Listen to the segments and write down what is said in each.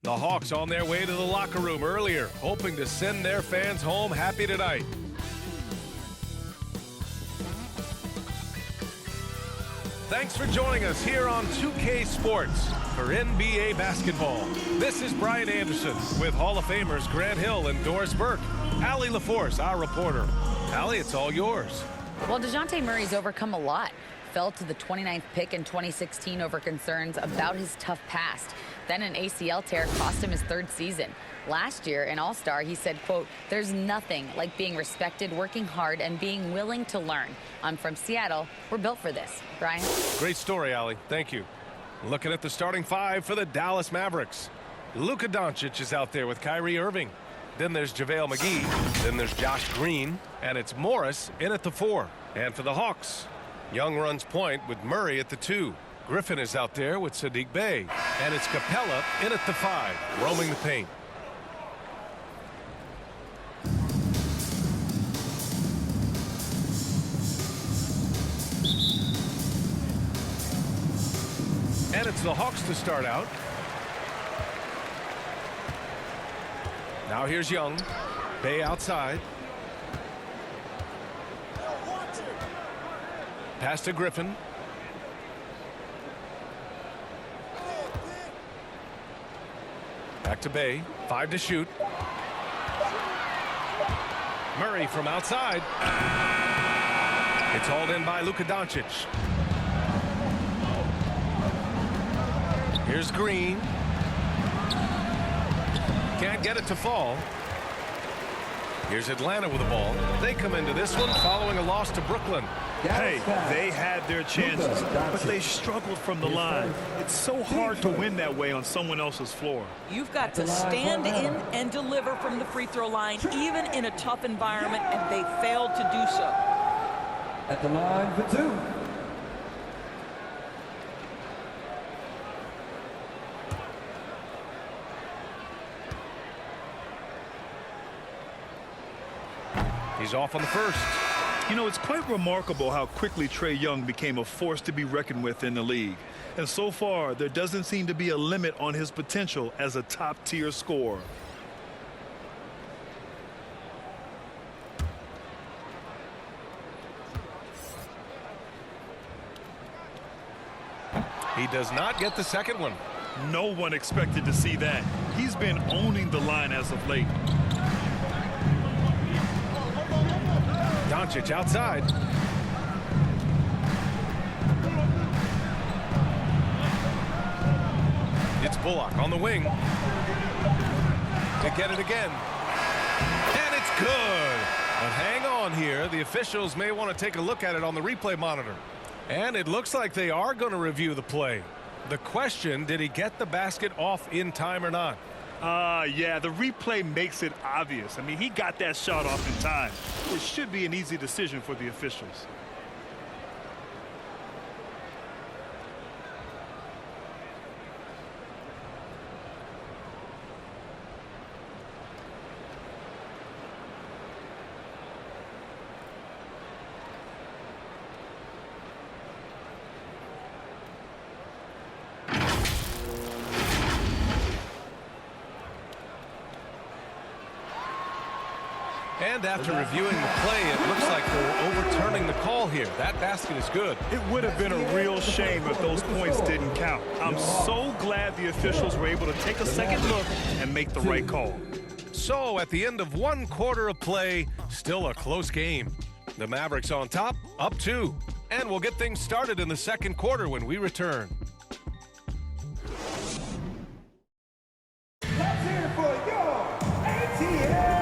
The Hawks on their way to the locker room earlier, hoping to send their fans home happy tonight. Thanks for joining us here on 2K Sports for NBA basketball. This is Brian Anderson with Hall of Famers Grant Hill and Doris Burke. Allie LaForce, our reporter. Allie, it's all yours. Well, DeJounte Murray's overcome a lot. Fell to the 29th pick in 2016 over concerns about his tough past. Then an ACL tear cost him his third season. Last year, in All-Star, he said, quote, "There's nothing like being respected, working hard, and being willing to learn. I'm from Seattle. We're built for this." Brian? Great story, Allie. Thank you. Looking at the starting five for the Dallas Mavericks. Luka Doncic is out there with Kyrie Irving. Then there's JaVale McGee. Then there's Josh Green. And it's Morris in at the 4. And for the Hawks, Young runs point with Murray at the 2. Griffin is out there with Sadiq Bey. And it's Capella in at the 5, roaming the paint. And it's the Hawks to start out. Now here's Young. Bey outside. Pass to Griffin. Back to Bey. 5 to shoot. Murray from outside. It's hauled in by Luka Doncic. Here's Green. Can't get it to fall. Here's Atlanta with the ball. They come into this one following a loss to Brooklyn. Hey, they had their chances, but they struggled from the line. It's so hard to win that way on someone else's floor. You've got to stand in and deliver from the free throw line, even in a tough environment, and they failed to do so. At the line for 2. He's off on the first. You know, it's quite remarkable how quickly Trae Young became a force to be reckoned with in the league. And so far, there doesn't seem to be a limit on his potential as a top-tier scorer. He does not get the second one. No one expected to see that. He's been owning the line as of late. Doncic outside. It's Bullock on the wing. To get it again. And it's good. But hang on here. The officials may want to take a look at it on the replay monitor. And it looks like they are going to review the play. The question, did he get the basket off in time or not? Yeah, the replay makes it obvious. I mean, he got that shot off in time. It should be an easy decision for the officials. And after reviewing the play, it looks like they're overturning the call here. That basket is good. It would have been a real shame if those points didn't count. I'm so glad the officials were able to take a second look and make the right call. So at the end of 1 quarter of play, still a close game. The Mavericks on top, up 2. And we'll get things started in the second quarter when we return. Let's hear it for your ATL.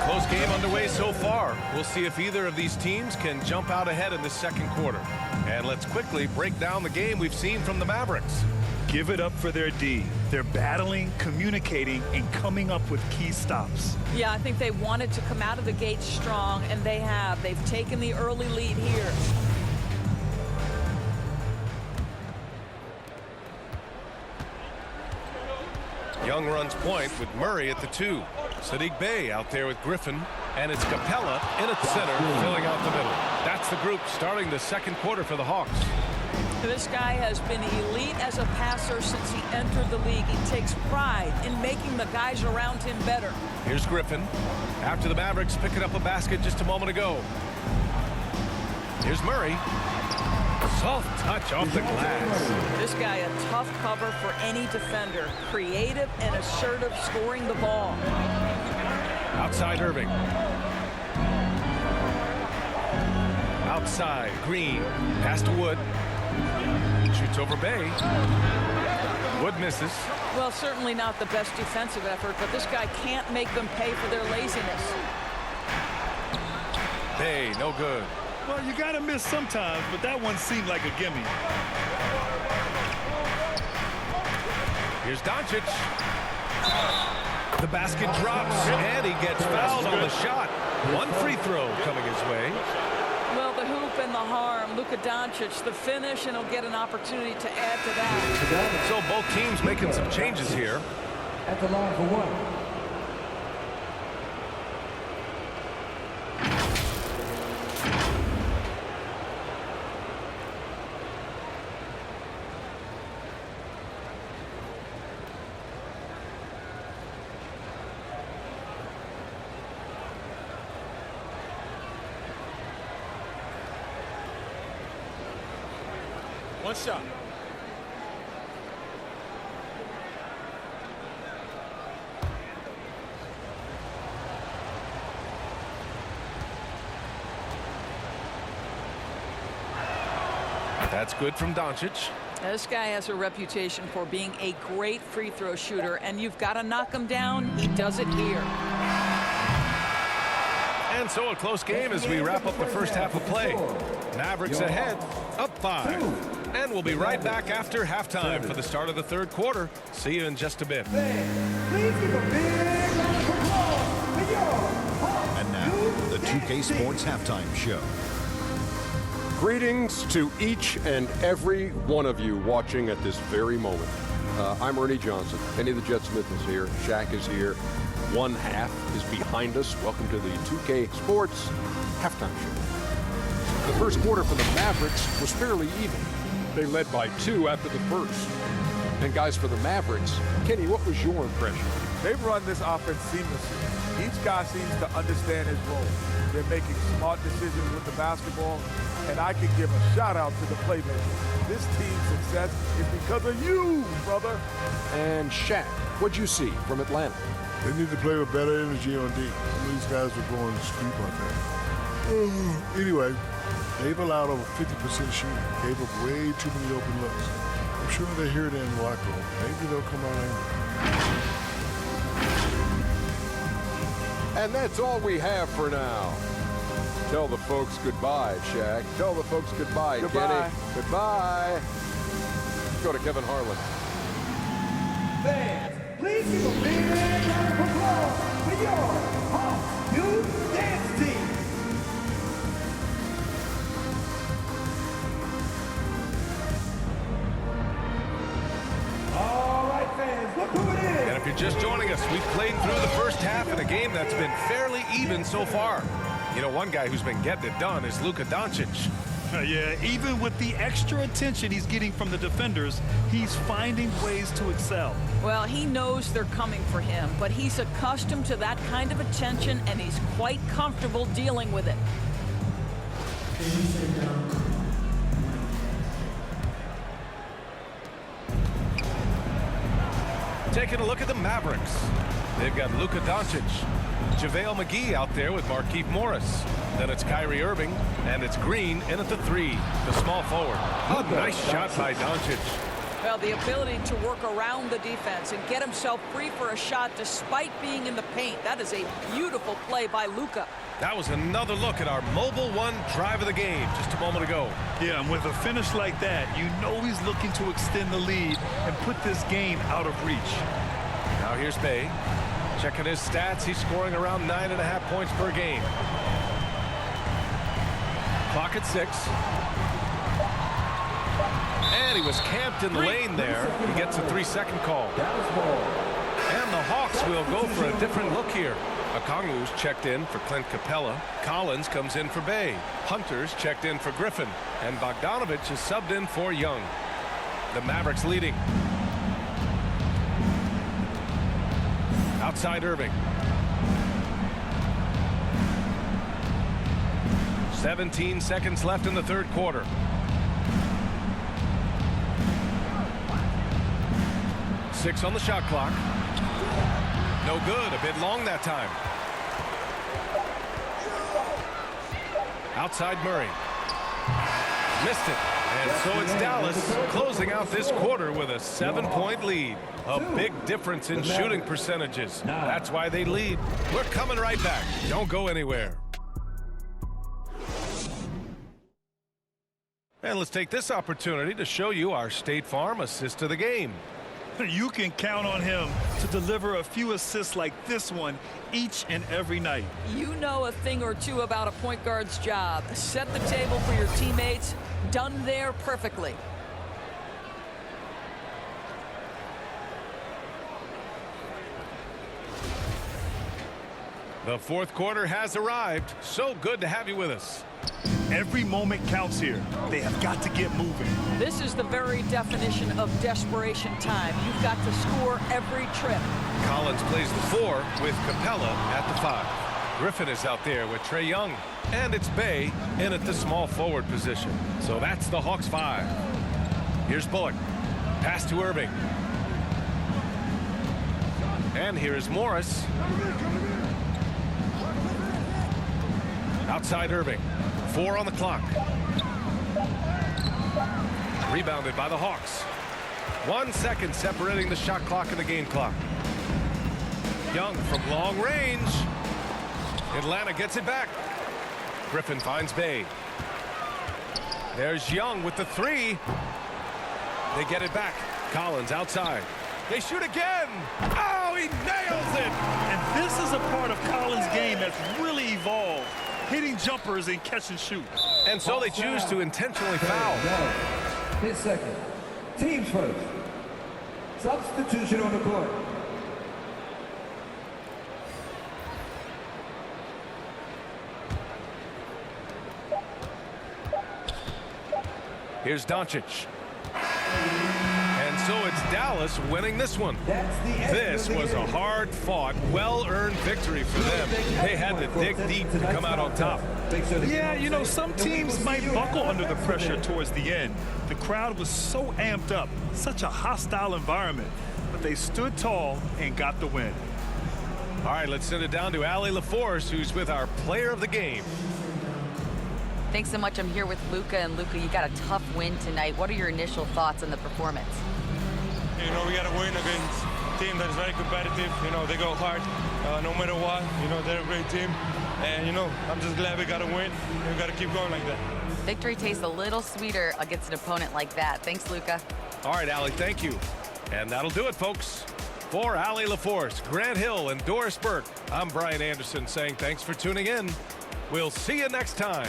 Close game underway so far. We'll see if either of these teams can jump out ahead in the second quarter. And let's quickly break down the game we've seen from the Mavericks. Give it up for their D. They're battling, communicating, and coming up with key stops. Yeah, I think they wanted to come out of the gate strong, and they have. They've taken the early lead here. Young runs point with Murray at the 2. Sadiq Bey out there with Griffin. And it's Capella in at center, filling out the middle. That's the group starting the second quarter for the Hawks. This guy has been elite as a passer since he entered the league. He takes pride in making the guys around him better. Here's Griffin. After the Mavericks picking up a basket just a moment ago. Here's Murray. Soft touch off the glass. This guy a tough cover for any defender. Creative and assertive scoring the ball. Outside Irving. Outside Green. Pass to Wood. Shoots over Bay. Wood misses. Well, certainly not the best defensive effort, but this guy can't make them pay for their laziness. Bay, no good. Well, you got to miss sometimes, but that one seemed like a gimme. Here's Doncic. The basket drops, and he gets fouled on the shot. One free throw coming his way. Well, the hoop and the harm. Luka Doncic, the finish, and he'll get an opportunity to add to that. So both teams making some changes here. At the line for one. One shot. That's good from Doncic. This guy has a reputation for being a great free throw shooter, and you've got to knock him down. He does it here. And so a close game as we wrap up the first half of play. Mavericks ahead, up 5. And we'll be right back after halftime for the start of the third quarter. See you in just a bit. Please give a big round of applause for your And now, the 2K Sports Halftime Show. Greetings to each and every one of you watching at this very moment. I'm Ernie Johnson. Penny the Jet Smith is here. Shaq is here. One half is behind us. Welcome to the 2K Sports Halftime Show. The first quarter for the Mavericks was fairly even. They led by 2 after the first. And guys, for the Mavericks, Kenny, what was your impression? They've run this offense seamlessly. Each guy seems to understand his role. They're making smart decisions with the basketball, and I can give a shout out to the playmakers. This team's success is because of you, brother. And Shaq, what'd you see from Atlanta? They need to play with better energy on D. Some of these guys are going to sleep like that. Anyway, they've allowed over 50% shooting. Gave up way too many open looks. I'm sure they hear it in the locker room. Maybe they'll come out angry. And that's all we have for now. Tell the folks goodbye, Shaq. Tell the folks goodbye, Goodbye. Kenny. Goodbye. Go to Kevin Harlan. fans. Please give a big round of applause for your hot new dance team. All right, fans, look who it is. And if you're just joining us, we've played through the first half in a game that's been fairly even so far. You know, one guy who's been getting it done is Luka Doncic. Yeah, even with the extra attention he's getting from the defenders, he's finding ways to excel. Well, he knows they're coming for him, but he's accustomed to that kind of attention, and he's quite comfortable dealing with it. Taking a look at the Mavericks. They've got Luka Doncic, JaVale McGee out there with Markieff Morris. Then it's Kyrie Irving, and it's Green in at the 3, the small forward. A nice shot by Doncic. Well, the ability to work around the defense and get himself free for a shot despite being in the paint. That is a beautiful play by Luka. That was another look at our Mobile One drive of the game just a moment ago. Yeah, and with a finish like that, you know he's looking to extend the lead and put this game out of reach. Now here's Bay. Checking his stats, he's scoring around 9.5 points per game. Clock at 6. And he was camped in the lane there. He gets a 3-second call. And the Hawks will go for a different look here. Okongwu's checked in for Clint Capella. Collins comes in for Bay. Hunter's checked in for Griffin. And Bogdanovich is subbed in for Young. The Mavericks leading. Outside Irving. 17 seconds left in the third quarter. Six on the shot clock. No good. A bit long that time. Outside Murray. Missed it. And so it's Dallas closing out this quarter with a 7-point lead. A big difference in shooting percentages. That's why they lead. We're coming right back. Don't go anywhere. And let's take this opportunity to show you our State Farm assist of the game. You can count on him to deliver a few assists like this one each and every night. You know a thing or two about a point guard's job. Set the table for your teammates. Done there perfectly. The fourth quarter has arrived. So good to have you with us. Every moment counts here. They have got to get moving. This is the very definition of desperation time. You've got to score every trip. Collins plays the 4 with Capella at the 5. Griffin is out there with Trae Young. And it's Bay in at the small forward position. So that's the Hawks 5. Here's Bullock. Pass to Irving. And here's Morris. Outside Irving. 4 on the clock. Rebounded by the Hawks. 1 second separating the shot clock and the game clock. Young from long range. Atlanta gets it back. Griffin finds Bay. There's Young with the 3. They get it back. Collins outside. They shoot again. Oh, he nails it. And this is a part of Collins' game that's really evolved. Hitting jumpers and catch and shoot. And so they choose to intentionally foul. His second. Teams first. Substitution on the court. Here's Doncic. And so it's Dallas winning this one. This was a hard-fought, well-earned victory for them. They had to dig deep to come out on top. Yeah, you know, some teams might buckle under the pressure towards the end. The crowd was so amped up, such a hostile environment. But they stood tall and got the win. All right, let's send it down to Allie LaForce, who's with our player of the game. Thanks so much. I'm here with Luka, and Luka, you got a tough win tonight. What are your initial thoughts on the performance? You know, we got to win against a team that is very competitive. You know, they go hard no matter what. You know, they're a great team. And, you know, I'm just glad we got to win. We got to keep going like that. Victory tastes a little sweeter against an opponent like that. Thanks, Luka. All right, Allie, thank you. And that'll do it, folks. For Allie LaForce, Grant Hill, and Doris Burke, I'm Brian Anderson saying thanks for tuning in. We'll see you next time.